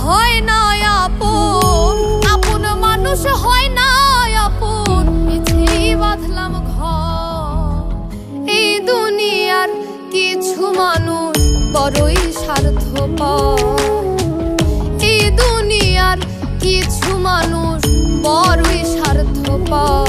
হয় না আপন, আপন মানুষ হয় না আপন, পিছেই বাঁধলাম ঘর। এই দুনিয়ার কিছু মানুষ বড়ই স্বার্থপর, এই দুনিয়ার কিছু মানুষ বড়ই স্বার্থপর।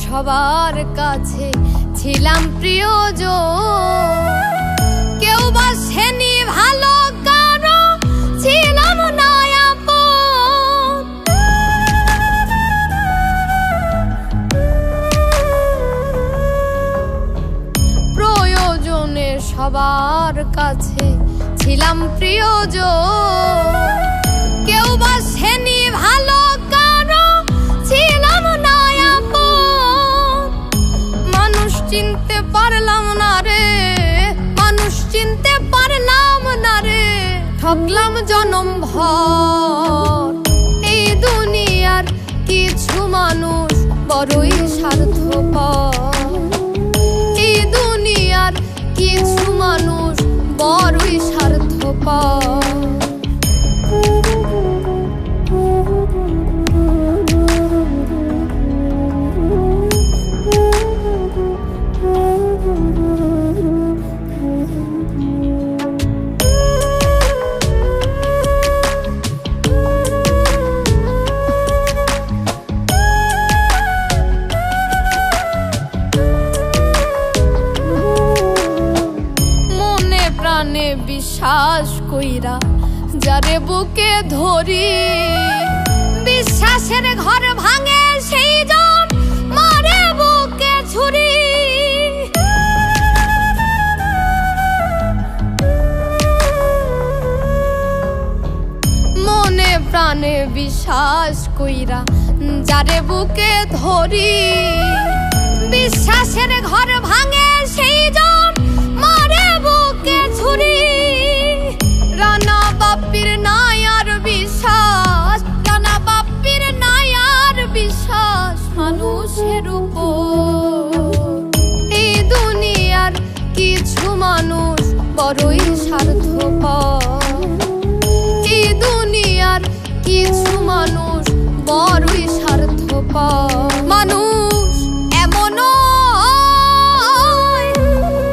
সবার কাছে ছিলাম প্রিয়জন, কেউ বাসেনি ভালো, কারো ছিলাম না আপন। প্রয়োজনে সবার কাছে ছিলাম প্রিয়জন, কেউ বাসেনি ভালো, কারো ছিলাম না। চিনতে পারলাম না রে, মানুষ চিনতে পারলাম না রে, ঠকলাম জনম ভর। এই দুনিয়ার কিছু মানুষ বড়ই স্বার্থপর, এই দুনিয়ার কিছু মানুষ বড়ই স্বার্থপর। বিশ্বাস কইরা যারে বুকে ধরি, বিশ্বাসের ঘর ভাঙে সেই জন মারে বুকে ছুরি। মনে প্রাণে বিশ্বাস কইরা যারে বুকে ধরি, বিশ্বাসের ঘর ভাঙে সেই জন মারে বুকে ছুরি। রানা বাপ্পির নাই আর বিশ্বাস, রানা বাপ্পির নাই আর বিশ্বাস মানুষের উপর। এই দুনিয়ার কিছু মানুষ বড়ই স্বার্থপর, এই দুনিয়ার কিছু মানুষ বড়ই স্বার্থপর। মানুষ এমনও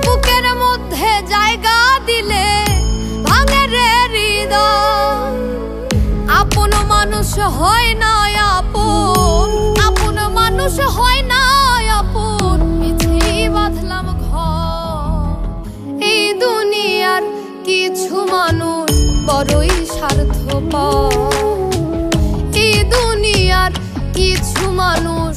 বুকের মধ্যে জায়গা দিলে ভাঙে রে হৃদয়। আপন মানুষ হয় না আপন, আপন মানুষ হয় না আপন, পিছেই বাঁধলাম ঘর। এই দুনিয়ার কিছু মানুষ বড়ই স্বার্থপর, এই দুনিয়ার কিছু মানুষ